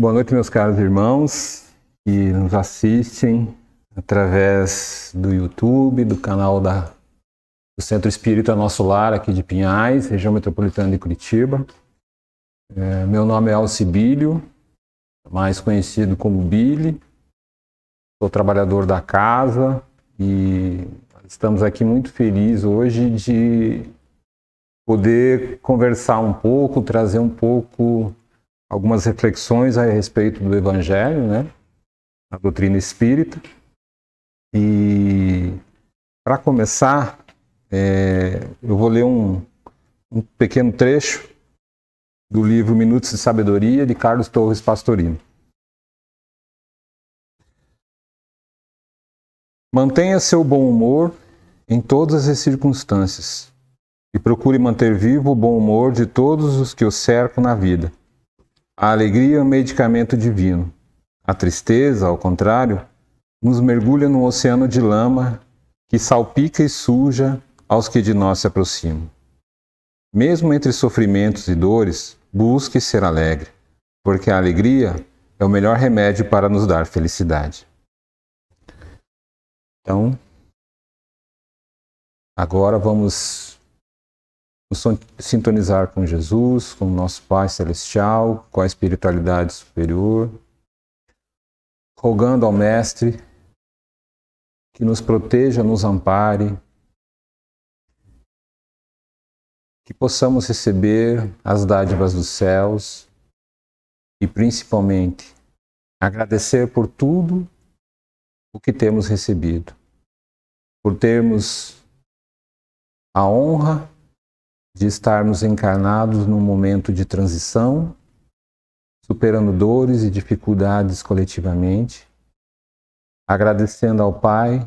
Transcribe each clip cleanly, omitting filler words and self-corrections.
Boa noite, meus caros irmãos que nos assistem através do YouTube, do canal do Centro Espírita Nosso Lar, aqui de Pinhais, região metropolitana de Curitiba. Meu nome é Alcibílio, mais conhecido como Billy. Sou trabalhador da casa e estamos aqui muito felizes hoje de poder conversar um pouco, trazer um pouco algumas reflexões a respeito do Evangelho, né? A doutrina espírita. E para começar, eu vou ler um pequeno trecho do livro Minutos de Sabedoria, de Carlos Torres Pastorino. Mantenha seu bom humor em todas as circunstâncias e procure manter vivo o bom humor de todos os que o cercam na vida. A alegria é um medicamento divino. A tristeza, ao contrário, nos mergulha num oceano de lama que salpica e suja aos que de nós se aproximam. Mesmo entre sofrimentos e dores, busque ser alegre, porque a alegria é o melhor remédio para nos dar felicidade. Então, agora vamos nos sintonizar com Jesus, com o nosso Pai Celestial, com a espiritualidade superior, rogando ao Mestre que nos proteja, nos ampare, que possamos receber as dádivas dos céus e, principalmente, agradecer por tudo o que temos recebido, por termos a honra de estarmos encarnados num momento de transição, superando dores e dificuldades coletivamente, agradecendo ao Pai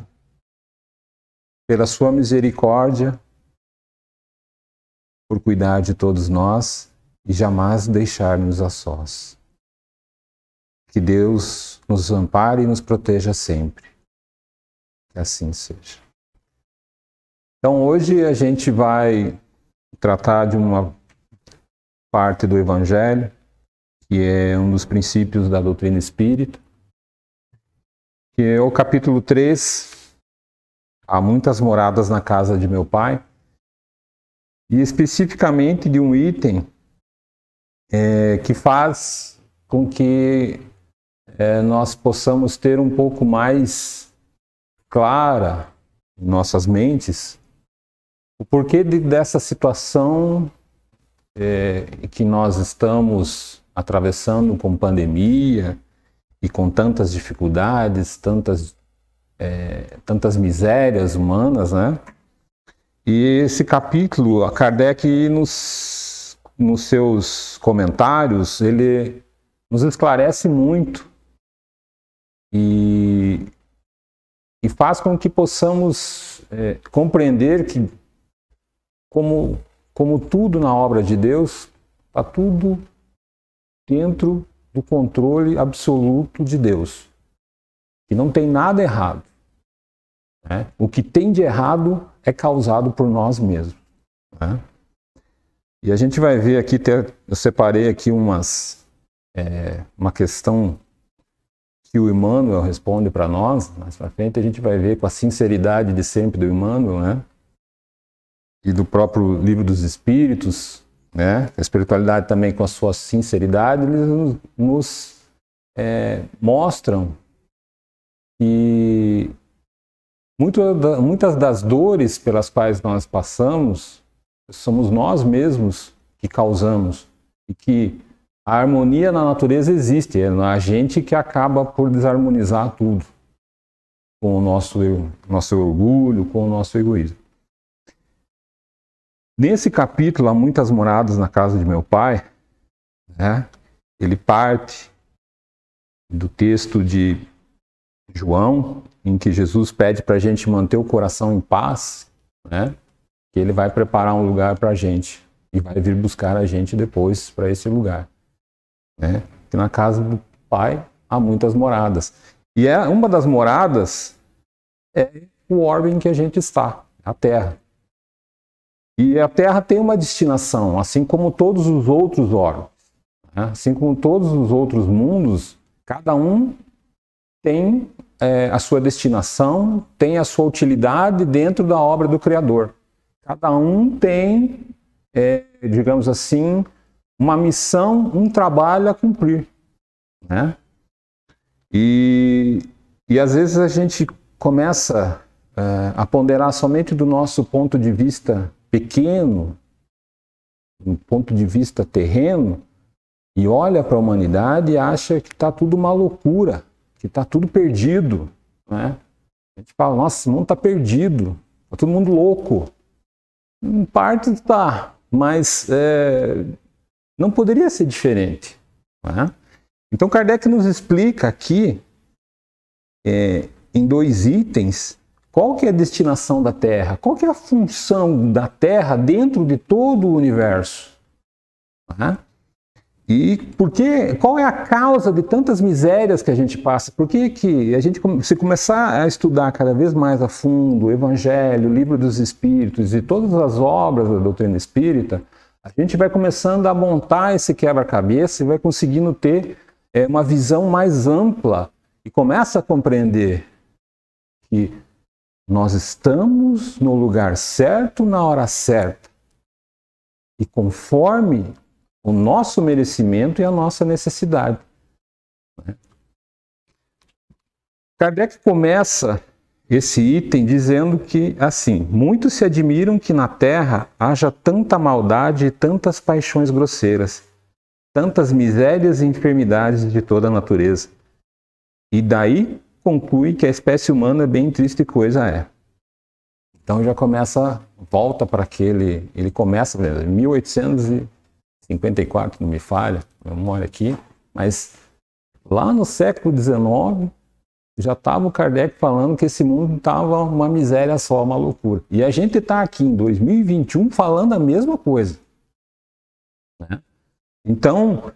pela sua misericórdia, por cuidar de todos nós e jamais deixar-nos a sós. Que Deus nos ampare e nos proteja sempre. Que assim seja. Então hoje a gente vai tratar de uma parte do Evangelho, que é um dos princípios da doutrina espírita, que é o capítulo 3, Há muitas moradas na casa de meu pai, e especificamente de um item que faz com que nós possamos ter um pouco mais clara em nossas mentes o porquê dessa situação que nós estamos atravessando com pandemia e com tantas dificuldades, tantas misérias humanas, né? E esse capítulo, a Kardec, nos seus comentários, ele nos esclarece muito e faz com que possamos compreender que, como tudo na obra de Deus, está tudo dentro do controle absoluto de Deus. Que não tem nada errado. Né? O que tem de errado é causado por nós mesmos. Né? E a gente vai ver aqui, eu separei aqui uma questão que o Emmanuel responde para nós. Mais para frente a gente vai ver com a sinceridade de sempre do Emmanuel, né? E do próprio Livro dos Espíritos, né? A espiritualidade também com a sua sinceridade, eles nos mostram que muitas das dores pelas quais nós passamos somos nós mesmos que causamos, e que a harmonia na natureza existe, é a gente que acaba por desarmonizar tudo com o nosso orgulho, com o nosso egoísmo. Nesse capítulo, Há muitas moradas na casa de meu pai, né? Ele parte do texto de João, em que Jesus pede para a gente manter o coração em paz, né? Que ele vai preparar um lugar para a gente e vai vir buscar a gente depois para esse lugar, né? Que na casa do Pai há muitas moradas. E uma das moradas é o orbe em que a gente está, a Terra. E a Terra tem uma destinação, assim como todos os outros órgãos. né? Assim como todos os outros mundos, cada um tem a sua destinação, tem a sua utilidade dentro da obra do Criador. Cada um tem, digamos assim, uma missão, um trabalho a cumprir, né? E às vezes a gente começa a ponderar somente do nosso ponto de vista pequeno, do ponto de vista terreno, e olha para a humanidade e acha que está tudo uma loucura, que está tudo perdido, né? A gente fala, nossa, esse mundo está perdido, está todo mundo louco. Em parte está, mas não poderia ser diferente, né? Então Kardec nos explica aqui, em 2 itens, qual que é a destinação da Terra, qual que é a função da Terra dentro de todo o universo, né? E qual é a causa de tantas misérias que a gente passa? Por que a gente, se começar a estudar cada vez mais a fundo o Evangelho, o Livro dos Espíritos e todas as obras da doutrina espírita, a gente vai começando a montar esse quebra-cabeça e vai conseguindo ter uma visão mais ampla e começa a compreender que nós estamos no lugar certo, na hora certa, e conforme o nosso merecimento e a nossa necessidade. Kardec começa esse item dizendo que, assim, muitos se admiram que na Terra haja tanta maldade e tantas paixões grosseiras, tantas misérias e enfermidades de toda a natureza. E daí conclui que a espécie humana é bem triste coisa é. Então já começa, volta para aquele, ele começa em 1854, não me falha, a memória aqui, mas lá no século XIX já estava o Kardec falando que esse mundo estava uma miséria só, uma loucura. E a gente está aqui em 2021 falando a mesma coisa, né? Então,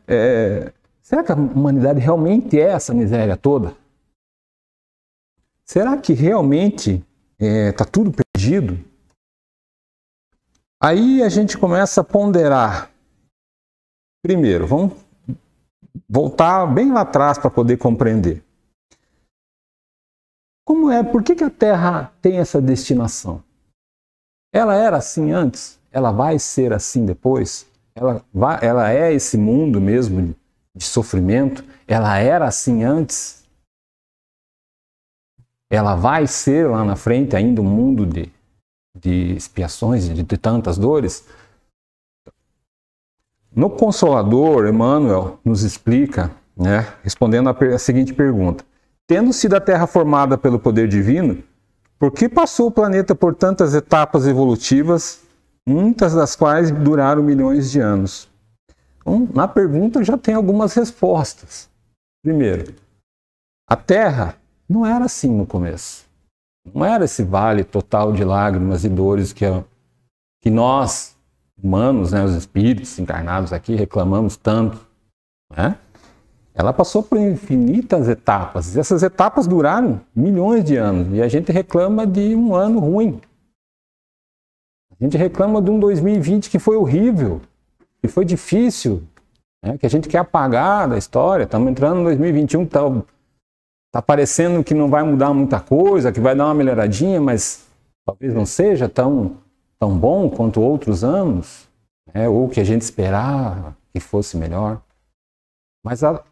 será que a humanidade realmente é essa miséria toda? Será que realmente está tudo perdido? Aí a gente começa a ponderar. Primeiro, vamos voltar bem lá atrás para poder compreender. Por que a Terra tem essa destinação? Ela era assim antes? Ela vai ser assim depois? Ela é esse mundo mesmo de sofrimento? Ela era assim antes? Ela vai ser lá na frente ainda um mundo de expiações, de tantas dores? No Consolador, Emmanuel nos explica, né, respondendo a seguinte pergunta: tendo sido a Terra formada pelo poder divino, por que passou o planeta por tantas etapas evolutivas, muitas das quais duraram milhões de anos? Então, na pergunta já tem algumas respostas. Primeiro, a Terra não era assim no começo. Não era esse vale total de lágrimas e dores que nós, humanos, né, os espíritos encarnados aqui, reclamamos tanto, né? Ela passou por infinitas etapas. E essas etapas duraram milhões de anos. E a gente reclama de um ano ruim. A gente reclama de um 2020 que foi horrível, que foi difícil, né? Que a gente quer apagar da história. Estamos entrando em 2021 que está parecendo que não vai mudar muita coisa, que vai dar uma melhoradinha, mas talvez não seja tão bom quanto outros anos, né? Ou que a gente esperava que fosse melhor. Mas a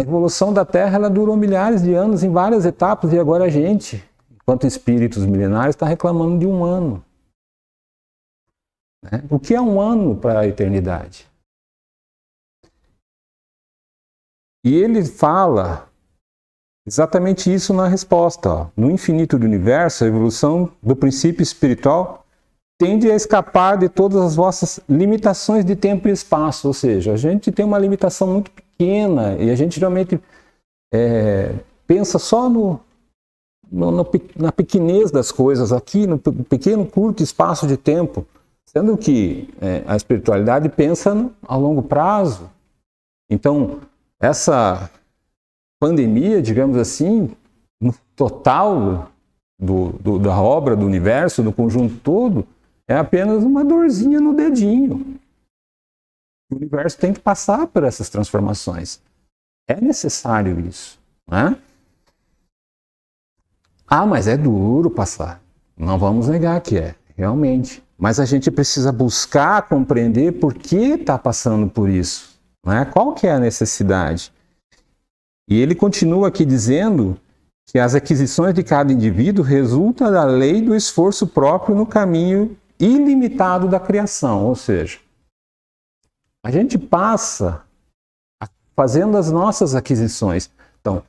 evolução da Terra ela durou milhares de anos em várias etapas, e agora a gente, enquanto espíritos milenares, está reclamando de um ano. Né? O que é um ano para a eternidade? E ele fala exatamente isso na resposta. Ó. No infinito do universo, a evolução do princípio espiritual tende a escapar de todas as vossas limitações de tempo e espaço. Ou seja, a gente tem uma limitação muito pequena e a gente geralmente pensa só na pequenez das coisas, aqui no pequeno, curto espaço de tempo, sendo que a espiritualidade pensa a longo prazo. Então, essa pandemia, digamos assim, no total da obra, do universo, do conjunto todo, é apenas uma dorzinha no dedinho. O universo tem que passar por essas transformações. É necessário isso, né? Ah, mas é duro passar. Não vamos negar que é, realmente. Mas a gente precisa buscar compreender por que está passando por isso, né? Qual que é a necessidade? E ele continua aqui dizendo que as aquisições de cada indivíduo resultam da lei do esforço próprio no caminho ilimitado da criação, ou seja, a gente passa fazendo as nossas aquisições. Então,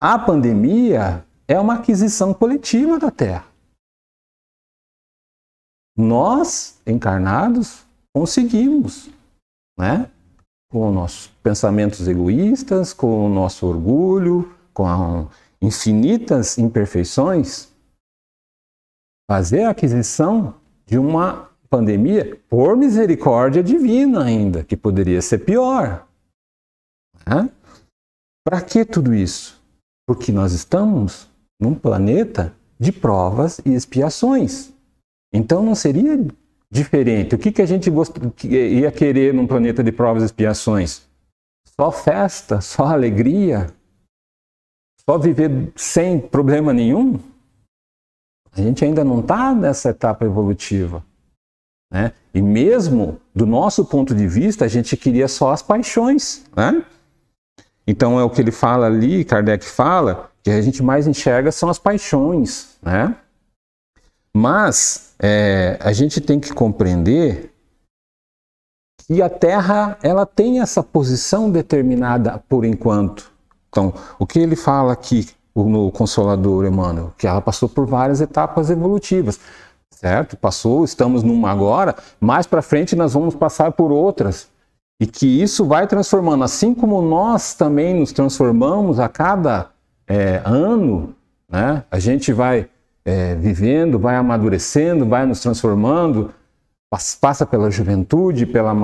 a pandemia é uma aquisição coletiva da Terra. Nós, encarnados, conseguimos, né? Com nossos pensamentos egoístas, com o nosso orgulho, com infinitas imperfeições, fazer a aquisição de uma pandemia por misericórdia divina ainda, que poderia ser pior. Né? Para que tudo isso? Porque nós estamos num planeta de provas e expiações. Então não seria diferente. O que a gente ia querer num planeta de provas e expiações? Só festa, só alegria? Só viver sem problema nenhum? A gente ainda não está nessa etapa evolutiva. Né? E mesmo do nosso ponto de vista, a gente queria só as paixões. Né? Então é o que ele fala ali, Kardec fala, que a gente mais enxerga são as paixões. Né? Mas a gente tem que compreender que a Terra ela tem essa posição determinada por enquanto. Então, o que ele fala aqui no Consolador Emmanuel, que ela passou por várias etapas evolutivas, certo? Passou, estamos numa agora, mais para frente nós vamos passar por outras. E que isso vai transformando, assim como nós também nos transformamos a cada ano, né? A gente vai vivendo, vai amadurecendo, vai nos transformando, passa pela juventude, pela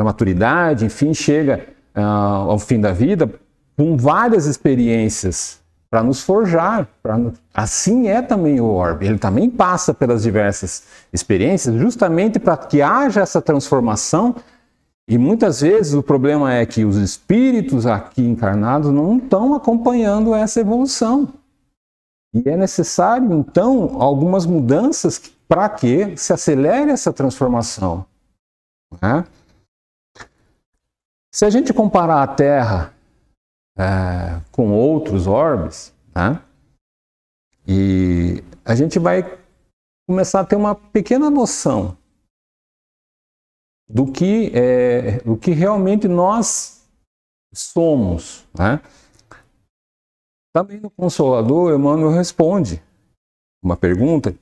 maturidade, enfim, chega ao fim da vida com várias experiências para nos forjar. Assim é também o orbe, ele também passa pelas diversas experiências justamente para que haja essa transformação. E muitas vezes o problema é que os espíritos aqui encarnados não estão acompanhando essa evolução. E é necessário, então, algumas mudanças para que se acelere essa transformação. Né? Se a gente comparar a Terra com outros orbes, né? E a gente vai começar a ter uma pequena noção do que realmente nós somos. Né? Também no Consolador, Emmanuel responde uma pergunta,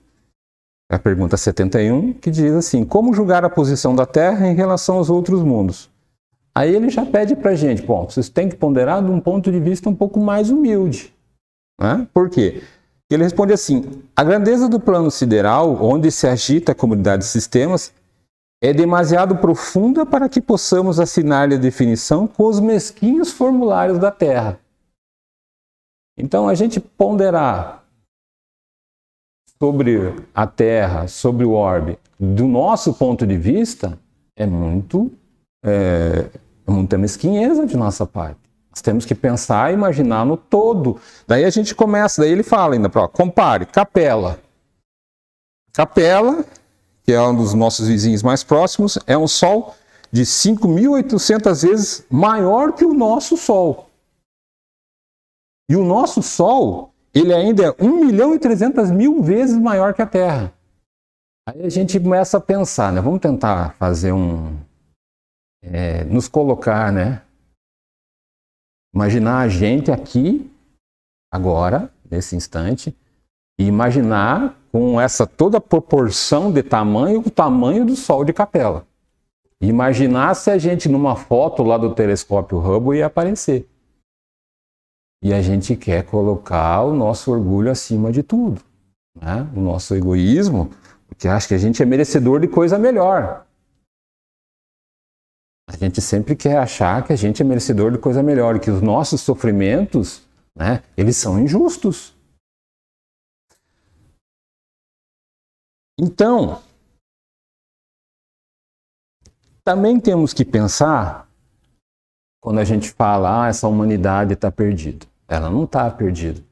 a pergunta 71, que diz assim: como julgar a posição da Terra em relação aos outros mundos? Aí ele já pede para a gente, bom, vocês têm que ponderar de um ponto de vista um pouco mais humilde. Né? Por quê? Ele responde assim: a grandeza do plano sideral, onde se agita a comunidade de sistemas, é demasiado profunda para que possamos assinar-lhe a definição com os mesquinhos formulários da Terra. Então, a gente ponderar sobre a Terra, sobre o orbe, do nosso ponto de vista, é muita mesquinheza de nossa parte. Nós temos que pensar e imaginar no todo. Daí a gente começa, daí ele fala ainda, compare, Capela. Capela, que é um dos nossos vizinhos mais próximos, é um Sol de 5.800 vezes maior que o nosso Sol. E o nosso Sol, ele ainda é 1.300.000 vezes maior que a Terra. Aí a gente começa a pensar, né? Vamos tentar fazer nos colocar, né? Imaginar a gente aqui, agora, nesse instante, e imaginar com essa toda proporção de tamanho, o tamanho do Sol de Capela. E imaginar se a gente, numa foto lá do telescópio Hubble, ia aparecer. E a gente quer colocar o nosso orgulho acima de tudo, né? O nosso egoísmo, porque acha que a gente é merecedor de coisa melhor. A gente sempre quer achar que a gente é merecedor de coisa melhor, e que os nossos sofrimentos, né, eles são injustos. Então, também temos que pensar, quando a gente fala, essa humanidade está perdida. Ela não está perdida,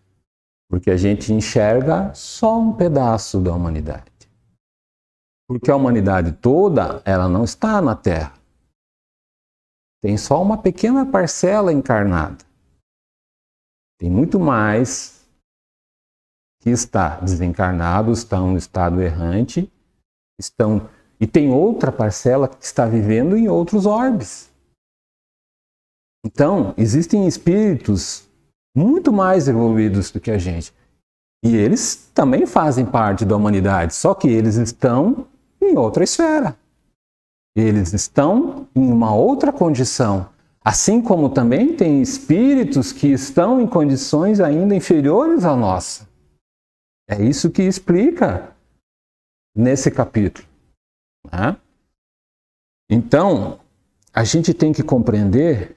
porque a gente enxerga só um pedaço da humanidade. Porque a humanidade toda, ela não está na Terra. Tem só uma pequena parcela encarnada. Tem muito mais que está desencarnado, estão no estado errante, e tem outra parcela que está vivendo em outros orbes. Então, existem espíritos muito mais evoluídos do que a gente. E eles também fazem parte da humanidade, só que eles estão em outra esfera. Eles estão em uma outra condição. Assim como também tem espíritos que estão em condições ainda inferiores à nossa. É isso que explica nesse capítulo. Né? Então, a gente tem que compreender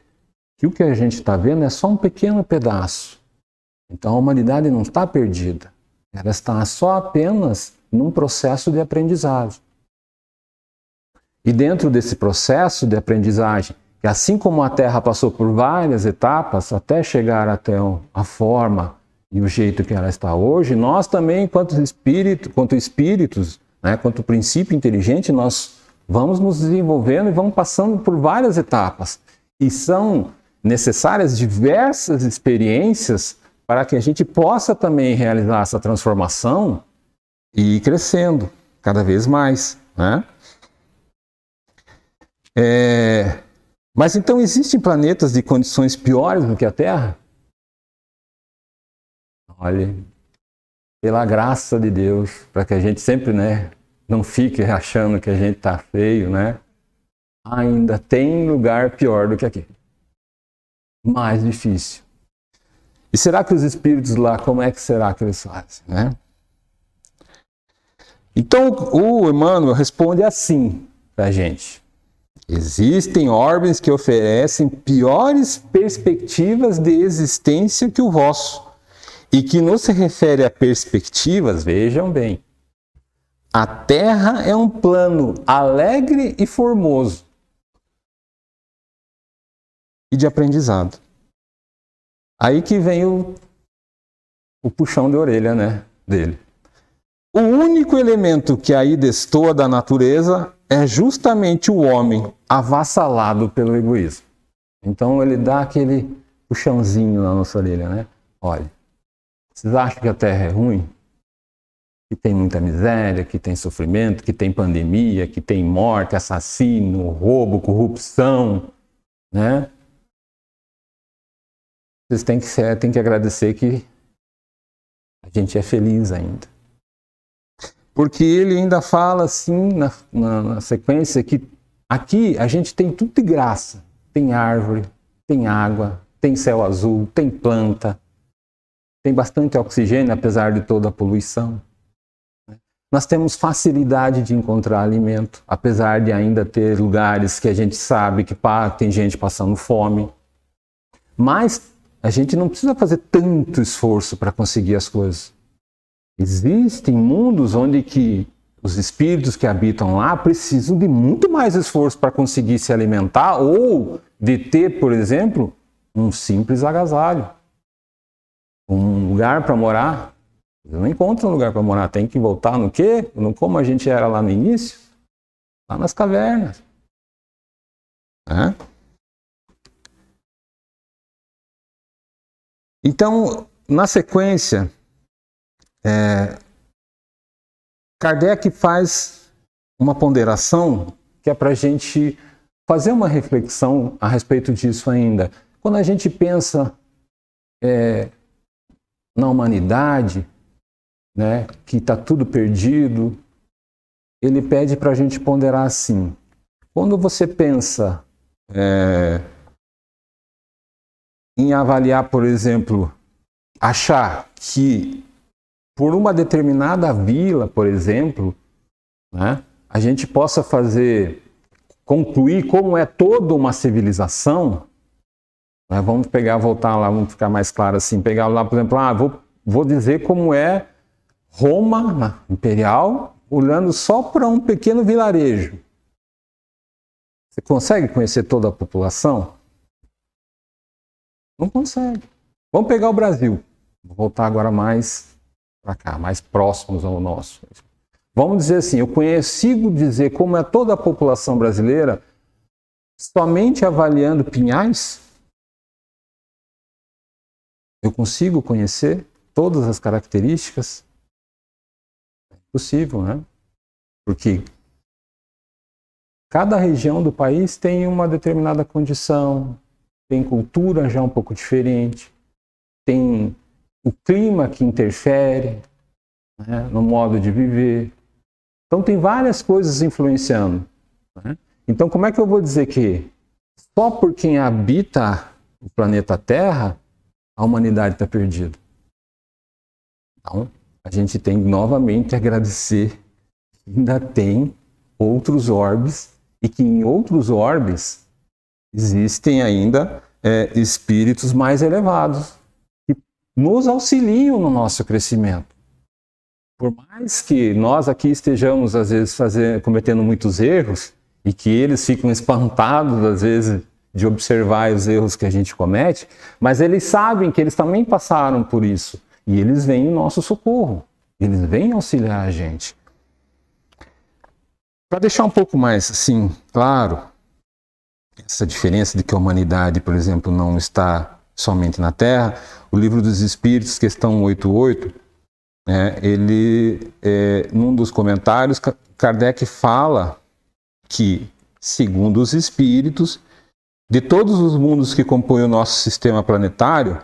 que o que a gente está vendo é só um pequeno pedaço. Então, a humanidade não está perdida. Ela está só apenas num processo de aprendizagem. E dentro desse processo de aprendizagem, que assim como a Terra passou por várias etapas até chegar até a forma e o jeito que ela está hoje, nós também, quanto espíritos, né, quanto princípio inteligente, nós vamos nos desenvolvendo e vamos passando por várias etapas. E são necessárias diversas experiências para que a gente possa também realizar essa transformação e ir crescendo cada vez mais, né? Mas então existem planetas de condições piores do que a Terra? Olha, pela graça de Deus, para que a gente sempre, né, não fique achando que a gente está feio, né? Ainda tem lugar pior do que aqui. Mais difícil. E será que os espíritos lá, como é que será que eles fazem, né? Então o Emmanuel responde assim para a gente. Existem orbes que oferecem piores perspectivas de existência que o vosso. E que não se refere a perspectivas, vejam bem. A Terra é um plano alegre e formoso. E de aprendizado. Aí que vem o puxão de orelha, né, dele. O único elemento que aí destoa da natureza é justamente o homem avassalado pelo egoísmo. Então ele dá aquele puxãozinho na nossa orelha, né? Olha, vocês acham que a Terra é ruim? Que tem muita miséria, que tem sofrimento, que tem pandemia, que tem morte, assassino, roubo, corrupção, né? Vocês têm que agradecer que a gente é feliz ainda. Porque ele ainda fala assim, na sequência, que aqui a gente tem tudo de graça. Tem árvore, tem água, tem céu azul, tem planta, tem bastante oxigênio, apesar de toda a poluição. Nós temos facilidade de encontrar alimento, apesar de ainda ter lugares que a gente sabe que tem gente passando fome. Mas a gente não precisa fazer tanto esforço para conseguir as coisas. Existem mundos onde que os espíritos que habitam lá precisam de muito mais esforço para conseguir se alimentar ou de ter, por exemplo, um simples agasalho. Um lugar para morar. Você não encontra um lugar para morar. Tem que voltar no quê? Como a gente era lá no início? Lá nas cavernas. Então, na sequência, Kardec faz uma ponderação que é para a gente fazer uma reflexão a respeito disso ainda. Quando a gente pensa na humanidade, né, que está tudo perdido, ele pede para a gente ponderar assim. Quando você pensa em avaliar, por exemplo, achar que por uma determinada vila, por exemplo, né, a gente possa concluir como é toda uma civilização, né, vamos voltar lá, vamos ficar mais claro assim, pegar lá, por exemplo, vou dizer como é Roma imperial, olhando só para um pequeno vilarejo. Você consegue conhecer toda a população? Não consegue. Vamos pegar o Brasil. Vou voltar agora mais para cá, mais próximos ao nosso. Vamos dizer assim, eu consigo dizer como é toda a população brasileira somente avaliando Pinhais? Eu consigo conhecer todas as características? É possível, né? Porque cada região do país tem uma determinada condição, tem cultura já um pouco diferente, tem o clima que interfere, né, no modo de viver. Então tem várias coisas influenciando, né? Então como é que eu vou dizer que só por quem habita o planeta Terra a humanidade está perdida? Então a gente tem novamente que agradecer que ainda tem outros orbes e que em outros orbes existem ainda espíritos mais elevados que nos auxiliam no nosso crescimento. Por mais que nós aqui estejamos, às vezes, cometendo muitos erros e que eles ficam espantados, às vezes, de observar os erros que a gente comete, mas eles sabem que eles também passaram por isso e eles vêm em nosso socorro, eles vêm auxiliar a gente. Para deixar um pouco mais, assim, claro, essa diferença de que a humanidade, por exemplo, não está somente na Terra, o Livro dos Espíritos, questão 88, num dos comentários, Kardec fala que, segundo os espíritos, de todos os mundos que compõem o nosso sistema planetário,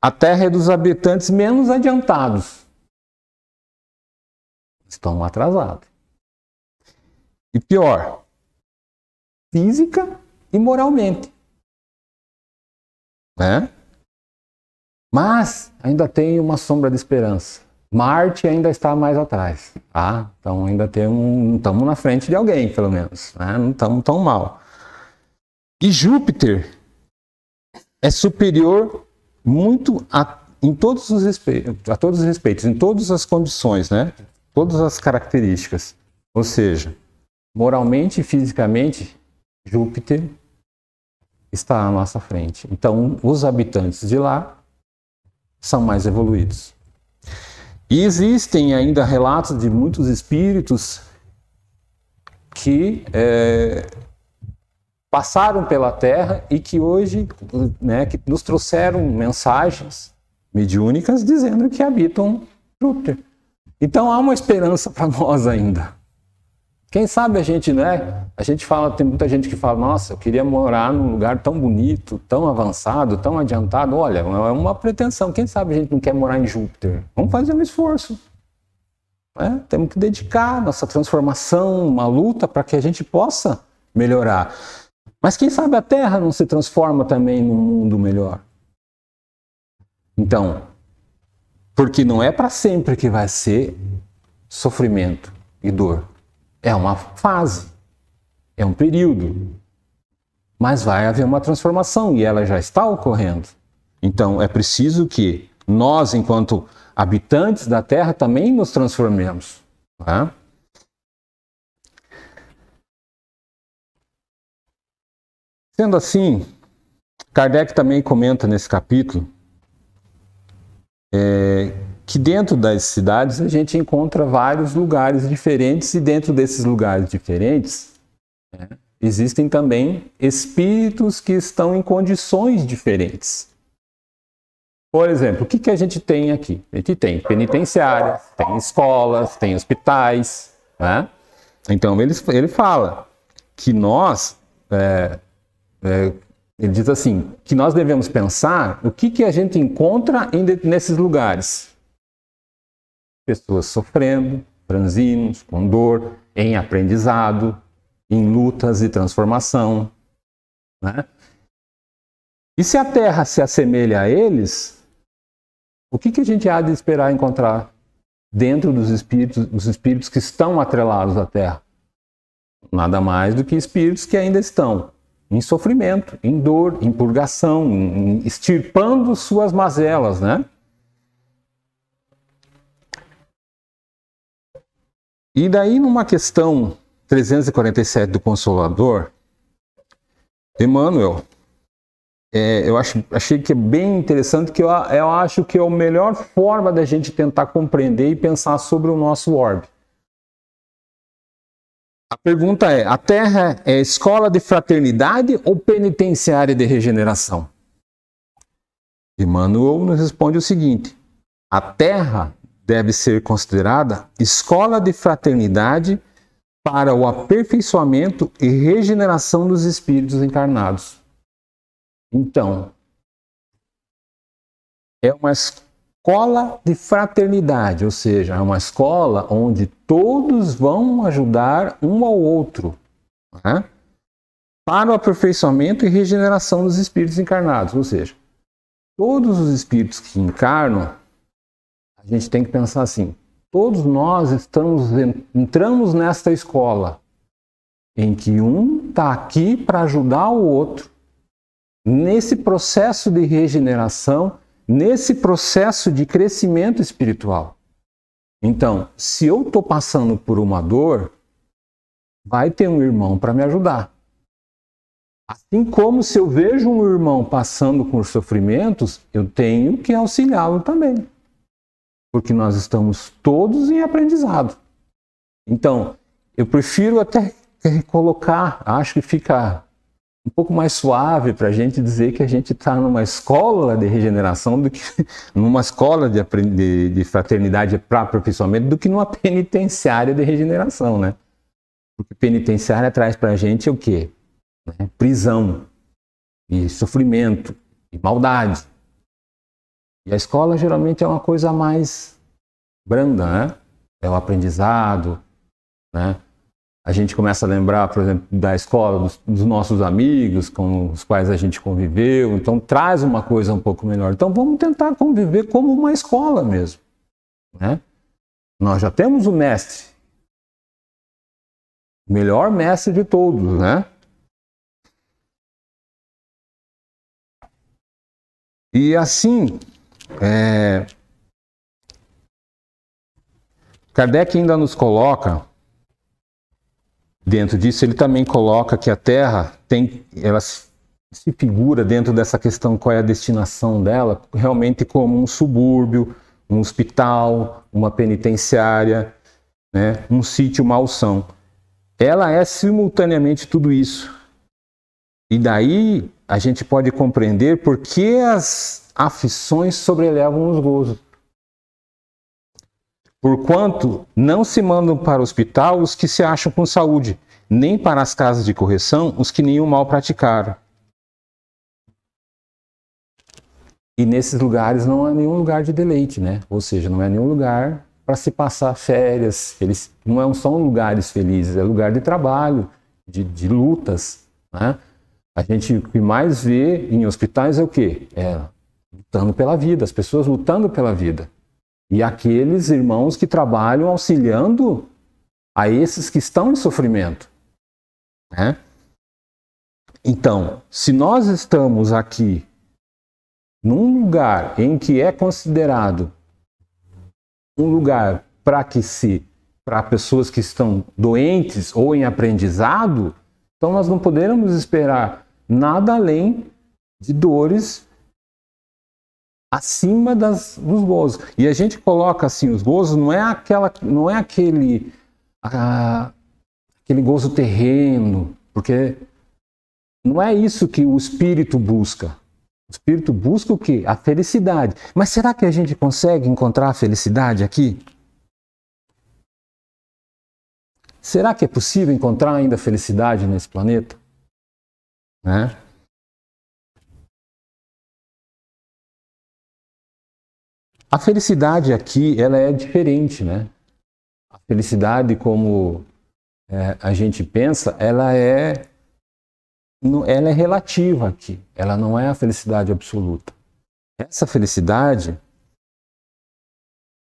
a Terra é dos habitantes menos adiantados. Estão atrasados. E pior, física e moralmente. Né? Mas ainda tem uma sombra de esperança. Marte ainda está mais atrás. Tá? Então ainda estamos na frente de alguém, pelo menos. Né? Não estamos tão mal. E Júpiter é superior muito em todos os respeitos, em todas as condições, né? Todas as características. Ou seja, moralmente e fisicamente, Júpiter está à nossa frente. Então, os habitantes de lá são mais evoluídos. E existem ainda relatos de muitos espíritos que passaram pela Terra e que hoje, né, que nos trouxeram mensagens mediúnicas dizendo que habitam Júpiter. Então há uma esperança para nós ainda. Quem sabe a gente, né? A gente fala, tem muita gente que fala, nossa, eu queria morar num lugar tão bonito, tão avançado, tão adiantado. Olha, é uma pretensão. Quem sabe a gente não quer morar em Júpiter? Vamos fazer um esforço. Né? Temos que dedicar nossa transformação, uma luta para que a gente possa melhorar. Mas quem sabe a Terra não se transforma também num mundo melhor? Então, porque não é para sempre que vai ser sofrimento e dor. É uma fase, é um período, mas vai haver uma transformação e ela já está ocorrendo. Então é preciso que nós, enquanto habitantes da Terra, também nos transformemos. Tá? Sendo assim, Kardec também comenta nesse capítulo que dentro das cidades a gente encontra vários lugares diferentes e dentro desses lugares diferentes existem também espíritos que estão em condições diferentes. Por exemplo, o que a gente tem aqui? A gente tem penitenciárias, tem escolas, tem hospitais. Né? Então ele fala que nós, ele diz assim, que nós devemos pensar o que a gente encontra nesses lugares. Pessoas sofrendo, franzinos, com dor, em aprendizado, em lutas e transformação. Né? E se a Terra se assemelha a eles, o que a gente há de esperar encontrar dentro dos espíritos que estão atrelados à Terra? Nada mais do que espíritos que ainda estão em sofrimento, em dor, em purgação, extirpando suas mazelas, né? E daí, numa questão 347 do Consolador, Emmanuel, eu achei que é bem interessante, que eu acho que é a melhor forma da gente tentar compreender e pensar sobre o nosso orbe. A pergunta é: a Terra é escola de fraternidade ou penitenciária de regeneração? Emmanuel nos responde o seguinte: a Terra deve ser considerada escola de fraternidade para o aperfeiçoamento e regeneração dos espíritos encarnados. Então, é uma escola de fraternidade, ou seja, é uma escola onde todos vão ajudar um ao outro, né? Para o aperfeiçoamento e regeneração dos espíritos encarnados. Ou seja, todos os espíritos que encarnam, a gente tem que pensar assim: todos nós entramos nesta escola em que um está aqui para ajudar o outro nesse processo de regeneração, nesse processo de crescimento espiritual. Então, se eu estou passando por uma dor, vai ter um irmão para me ajudar. Assim como se eu vejo um irmão passando por sofrimentos, eu tenho que auxiliá-lo também. Porque nós estamos todos em aprendizado. Então, eu prefiro até colocar, acho que fica um pouco mais suave para a gente dizer que a gente está numa escola de regeneração do que numa escola de fraternidade para aperfeiçoamento do que numa penitenciária de regeneração, né? Porque penitenciária traz para a gente o quê? Prisão, e sofrimento, e maldade. E a escola geralmente é uma coisa mais branda, né? É o aprendizado, né? A gente começa a lembrar, por exemplo, da escola, dos nossos amigos com os quais a gente conviveu, então traz uma coisa um pouco melhor. Então vamos tentar conviver como uma escola mesmo, né? Nós já temos o mestre, o melhor mestre de todos, né? E assim, Kardec ainda nos coloca, dentro disso, ele também coloca que a Terra ela se figura dentro dessa questão qual é a destinação dela, realmente como um subúrbio, um hospital, uma penitenciária, né, um sítio malsão. Ela é simultaneamente tudo isso. E daí a gente pode compreender por que as aflições sobrelevam os gozos. Porquanto não se mandam para o hospital os que se acham com saúde, nem para as casas de correção os que nenhum mal praticaram. E nesses lugares não é nenhum lugar de deleite, né? Ou seja, não é nenhum lugar para se passar férias. Eles não são lugares felizes, é lugar de trabalho, de lutas, né? A gente o que mais vê em hospitais é o quê? Lutando pela vida, as pessoas lutando pela vida. E aqueles irmãos que trabalham auxiliando a esses que estão em sofrimento, né? Então, se nós estamos aqui num lugar em que é considerado um lugar para pessoas que estão doentes ou em aprendizado, então nós não poderemos esperar nada além de dores acima dos gozos. E a gente coloca assim, os gozos não é aquele gozo terreno, porque não é isso que o espírito busca. O espírito busca o quê? A felicidade. Mas será que a gente consegue encontrar a felicidade aqui? Será que é possível encontrar ainda felicidade nesse planeta? Né? A felicidade aqui, ela é diferente, né? A felicidade, como a gente pensa, ela é relativa aqui. Ela não é a felicidade absoluta. Essa felicidade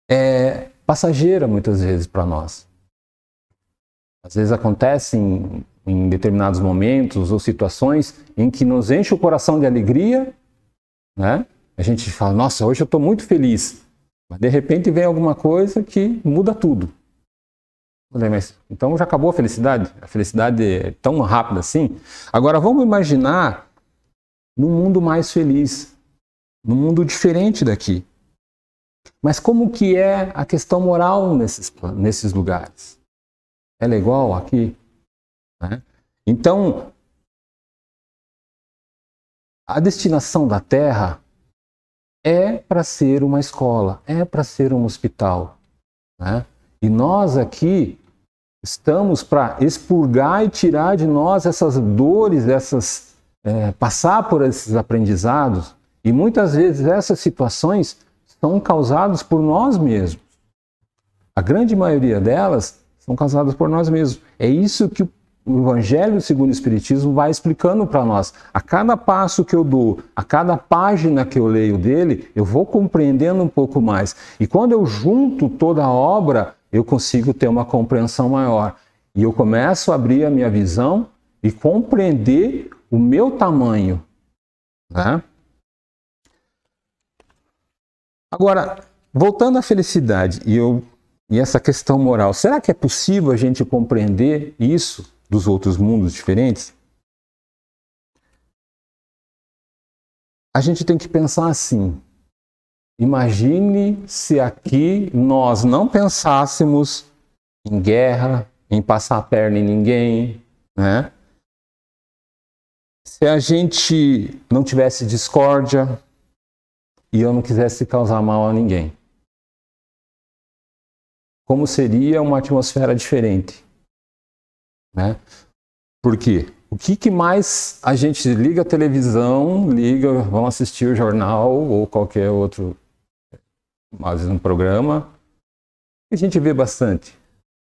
é passageira, muitas vezes, para nós. Às vezes acontece em determinados momentos ou situações em que nos enche o coração de alegria, né? A gente fala, nossa, hoje eu estou muito feliz. Mas de repente vem alguma coisa que muda tudo. Falei, mas então já acabou a felicidade? A felicidade é tão rápida assim? Agora vamos imaginar num mundo mais feliz, num mundo diferente daqui. Mas como que é a questão moral nesses lugares? Ela é igual aqui? Né? Então, a destinação da Terra é para ser uma escola, é para ser um hospital. Né? E nós aqui estamos para expurgar e tirar de nós essas dores, passar por esses aprendizados. E muitas vezes essas situações são causadas por nós mesmos. A grande maioria delas são causadas por nós mesmos. É isso que o Evangelho segundo o Espiritismo vai explicando para nós. A cada passo que eu dou, a cada página que eu leio dele, eu vou compreendendo um pouco mais. E quando eu junto toda a obra, eu consigo ter uma compreensão maior. E eu começo a abrir a minha visão e compreender o meu tamanho. Né? Agora, voltando à felicidade e essa questão moral, será que é possível a gente compreender isso dos outros mundos diferentes? A gente tem que pensar assim. Imagine se aqui nós não pensássemos em guerra, em passar a perna em ninguém, né? Se a gente não tivesse discórdia e eu não quisesse causar mal a ninguém. Como seria uma atmosfera diferente? Né? Por quê? O que mais a gente liga a televisão, vamos assistir o jornal ou qualquer outro, mais um programa, que a gente vê bastante.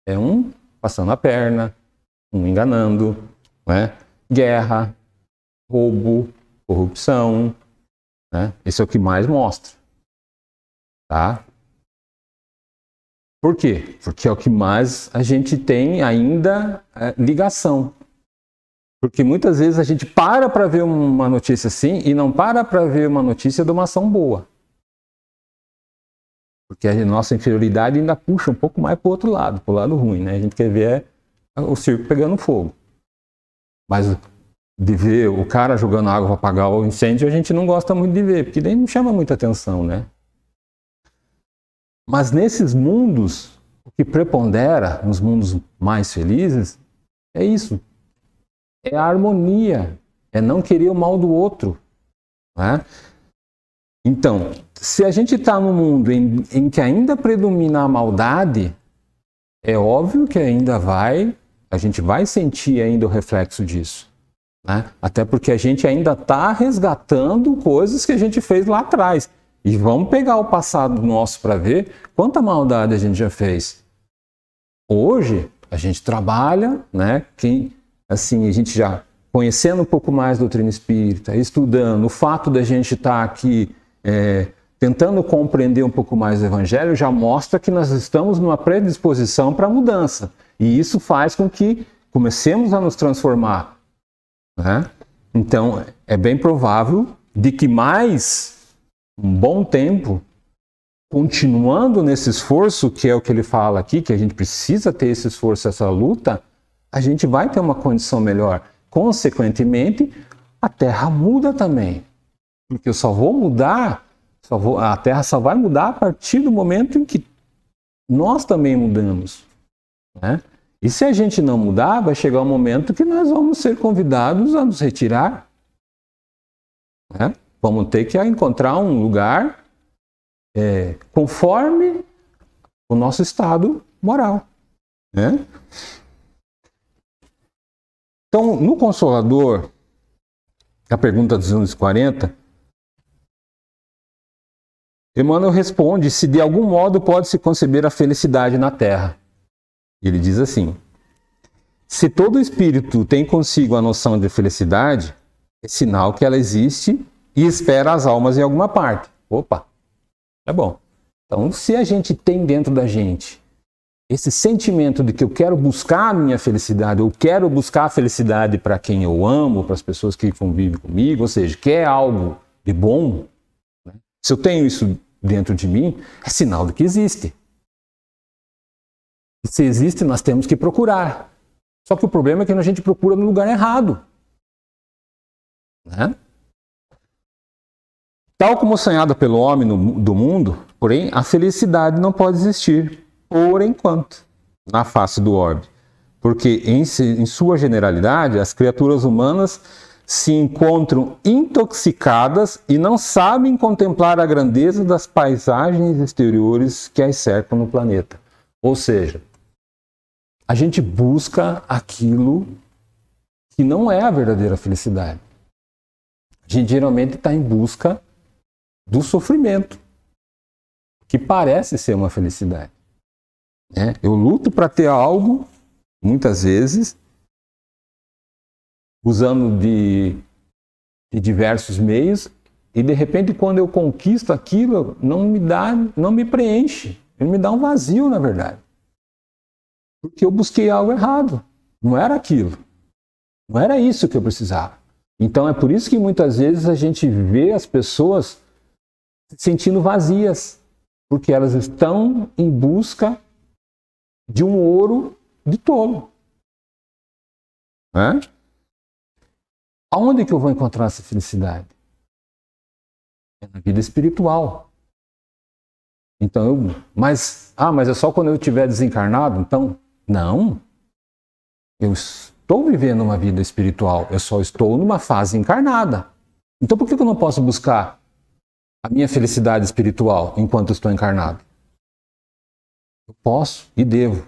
É um passando a perna, um enganando, né? Guerra, roubo, corrupção, né? Esse é o que mais mostra. Tá? Por quê? Porque é o que mais a gente tem ainda ligação. Porque muitas vezes a gente para ver uma notícia assim e não para ver uma notícia de uma ação boa. Porque a nossa inferioridade ainda puxa um pouco mais para o outro lado, para o lado ruim, né? A gente quer ver o circo pegando fogo. Mas de ver o cara jogando água para apagar o incêndio, a gente não gosta muito de ver, porque daí não chama muita atenção, né? Mas nesses mundos, o que prepondera, nos mundos mais felizes, é isso. É a harmonia, é não querer o mal do outro. Né? Então, se a gente está num mundo em que ainda predomina a maldade, é óbvio que a gente vai sentir ainda o reflexo disso. Né? Até porque a gente ainda está resgatando coisas que a gente fez lá atrás. E vamos pegar o passado nosso para ver quanta maldade a gente já fez. Hoje, a gente trabalha, né? Assim, a gente já conhecendo um pouco mais a doutrina espírita, estudando, o fato da gente estar aqui tentando compreender um pouco mais o Evangelho já mostra que nós estamos numa predisposição para a mudança. E isso faz com que comecemos a nos transformar. Né? Então, é bem provável de que mais um bom tempo, continuando nesse esforço, que é o que ele fala aqui, que a gente precisa ter esse esforço, essa luta, a gente vai ter uma condição melhor. Consequentemente, a Terra muda também. Porque eu só vou mudar, a Terra só vai mudar a partir do momento em que nós também mudamos. Né? E se a gente não mudar, vai chegar um momento que nós vamos ser convidados a nos retirar. Né? Vamos ter que encontrar um lugar conforme o nosso estado moral. Né? Então, no Consolador, a pergunta 240, Emmanuel responde se de algum modo pode-se conceber a felicidade na Terra. Ele diz assim: se todo espírito tem consigo a noção de felicidade, é sinal que ela existe e espera as almas em alguma parte. Opa, é bom. Então, se a gente tem dentro da gente esse sentimento de que eu quero buscar a minha felicidade, eu quero buscar a felicidade para quem eu amo, para as pessoas que convivem comigo, ou seja, quer algo de bom, né? Se eu tenho isso dentro de mim, é sinal de que existe. E se existe, nós temos que procurar. Só que o problema é que a gente procura no lugar errado. Né? Tal como sonhada pelo homem do mundo, porém, a felicidade não pode existir, por enquanto, na face do orbe. Porque, em sua generalidade, as criaturas humanas se encontram intoxicadas e não sabem contemplar a grandeza das paisagens exteriores que as cercam no planeta. Ou seja, a gente busca aquilo que não é a verdadeira felicidade. A gente geralmente está em busca do sofrimento, que parece ser uma felicidade. Eu luto para ter algo, muitas vezes, usando de diversos meios, e de repente quando eu conquisto aquilo, não me preenche, ele me dá um vazio, na verdade. Porque eu busquei algo errado, não era aquilo, não era isso que eu precisava. Então é por isso que muitas vezes a gente vê as pessoas se sentindo vazias, porque elas estão em busca de um ouro de tolo. Aonde que eu vou encontrar essa felicidade? É na vida espiritual. Então, mas é só quando eu estiver desencarnado? Então, não. Eu estou vivendo uma vida espiritual, eu só estou numa fase encarnada. Então, por que eu não posso buscar a minha felicidade espiritual enquanto estou encarnado? Eu posso e devo.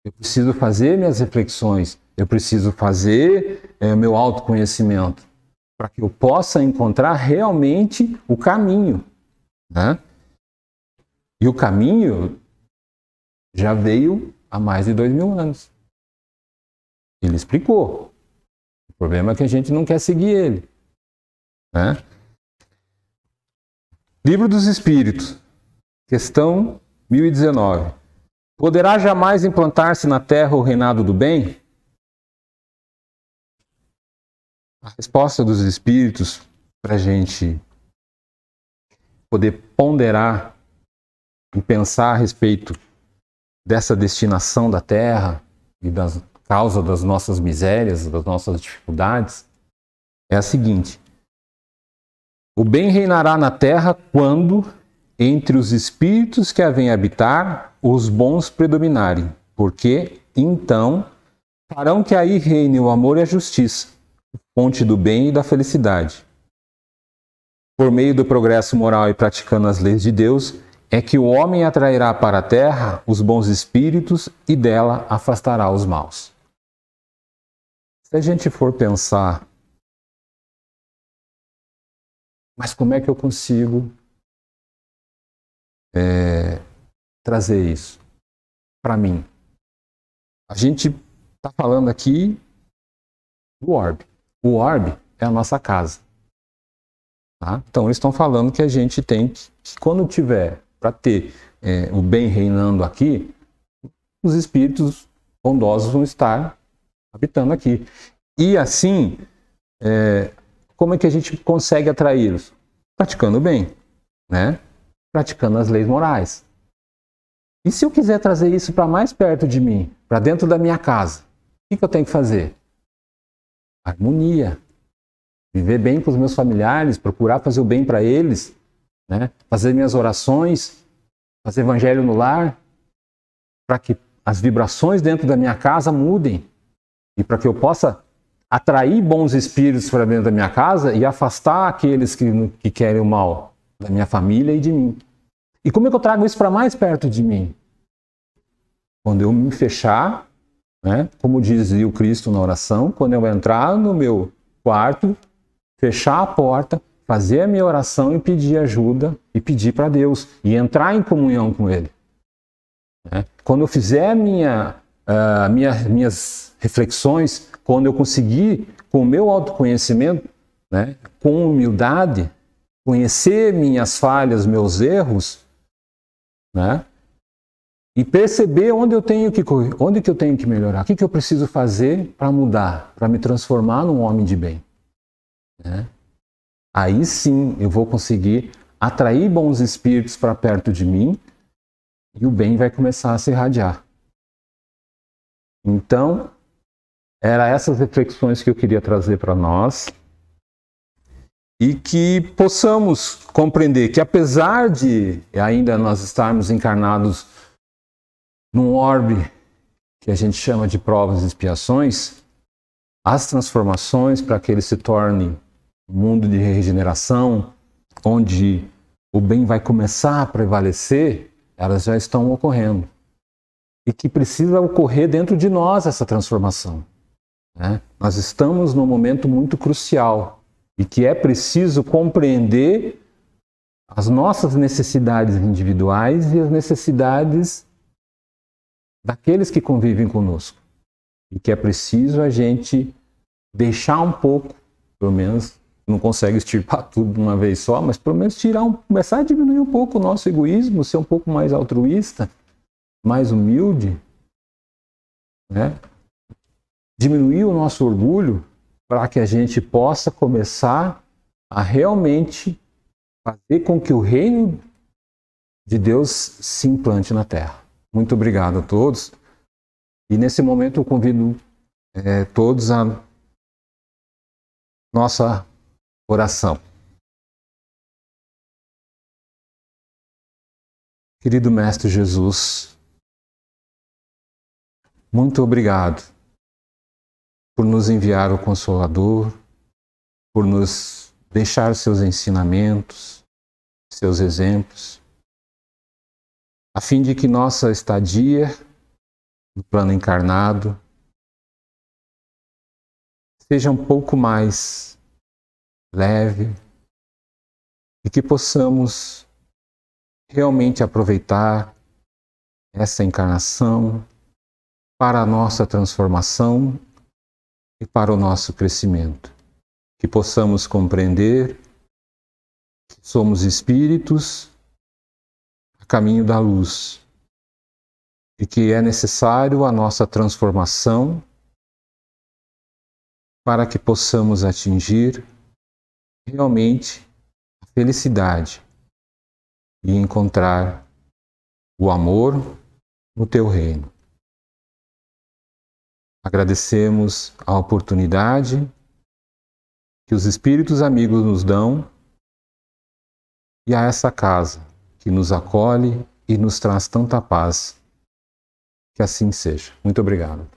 Eu preciso fazer minhas reflexões, eu preciso fazer meu autoconhecimento, para que eu possa encontrar realmente o caminho. Né? E o caminho já veio há mais de 2000 anos. Ele explicou. O problema é que a gente não quer seguir ele. Né? Livro dos Espíritos, questão 1019. Poderá jamais implantar-se na Terra o reinado do bem? A resposta dos Espíritos, para a gente poder ponderar e pensar a respeito dessa destinação da Terra e da causa das nossas misérias, das nossas dificuldades, é a seguinte: o bem reinará na Terra quando, entre os espíritos que a vêm habitar, os bons predominarem, porque, então, farão que aí reine o amor e a justiça, fonte do bem e da felicidade. Por meio do progresso moral e praticando as leis de Deus, é que o homem atrairá para a Terra os bons espíritos e dela afastará os maus. Se a gente for pensar, mas como é que eu consigo trazer isso para mim? A gente está falando aqui do orbe. O orbe é a nossa casa. Tá? Então eles estão falando que a gente tem que quando tiver para ter o bem reinando aqui, os espíritos bondosos vão estar habitando aqui. E assim, como é que a gente consegue atraí-los? Praticando o bem, né? Praticando as leis morais. E se eu quiser trazer isso para mais perto de mim, para dentro da minha casa, o que eu tenho que fazer? Harmonia. Viver bem com os meus familiares, procurar fazer o bem para eles, né? Fazer minhas orações, fazer evangelho no lar, para que as vibrações dentro da minha casa mudem e para que eu possa atrair bons espíritos para dentro da minha casa e afastar aqueles que querem o mal da minha família e de mim. E como é que eu trago isso para mais perto de mim? Quando eu me fechar, né? Como dizia o Cristo na oração, quando eu entrar no meu quarto, fechar a porta, fazer a minha oração e pedir ajuda e pedir para Deus e entrar em comunhão com Ele. Quando eu fizer minhas reflexões, quando eu conseguir, com o meu autoconhecimento, né, com humildade, conhecer minhas falhas, meus erros, né, e perceber onde eu tenho que melhorar, o que eu preciso fazer para mudar, para me transformar num homem de bem. Né? Aí sim eu vou conseguir atrair bons espíritos para perto de mim e o bem vai começar a se irradiar. Então, eram essas reflexões que eu queria trazer para nós e que possamos compreender que, apesar de ainda nós estarmos encarnados num orbe que a gente chama de provas e expiações, as transformações para que ele se torne um mundo de regeneração, onde o bem vai começar a prevalecer, elas já estão ocorrendo. E que precisa ocorrer dentro de nós essa transformação, né? Nós estamos num momento muito crucial e que é preciso compreender as nossas necessidades individuais e as necessidades daqueles que convivem conosco. E que é preciso a gente deixar um pouco, pelo menos, não consegue extirpar tudo de uma vez só, mas pelo menos começar a diminuir um pouco o nosso egoísmo, ser um pouco mais altruísta, mais humilde, né? Diminuir o nosso orgulho para que a gente possa começar a realmente fazer com que o reino de Deus se implante na Terra. Muito obrigado a todos. E nesse momento eu convido todos a nossa oração. Querido Mestre Jesus, muito obrigado por nos enviar o Consolador, por nos deixar seus ensinamentos, seus exemplos, a fim de que nossa estadia no plano encarnado seja um pouco mais leve e que possamos realmente aproveitar essa encarnação para a nossa transformação e para o nosso crescimento. Que possamos compreender que somos espíritos a caminho da luz e que é necessário a nossa transformação para que possamos atingir realmente a felicidade e encontrar o amor no teu reino. Agradecemos a oportunidade que os espíritos amigos nos dão e a essa casa que nos acolhe e nos traz tanta paz. Que assim seja. Muito obrigado.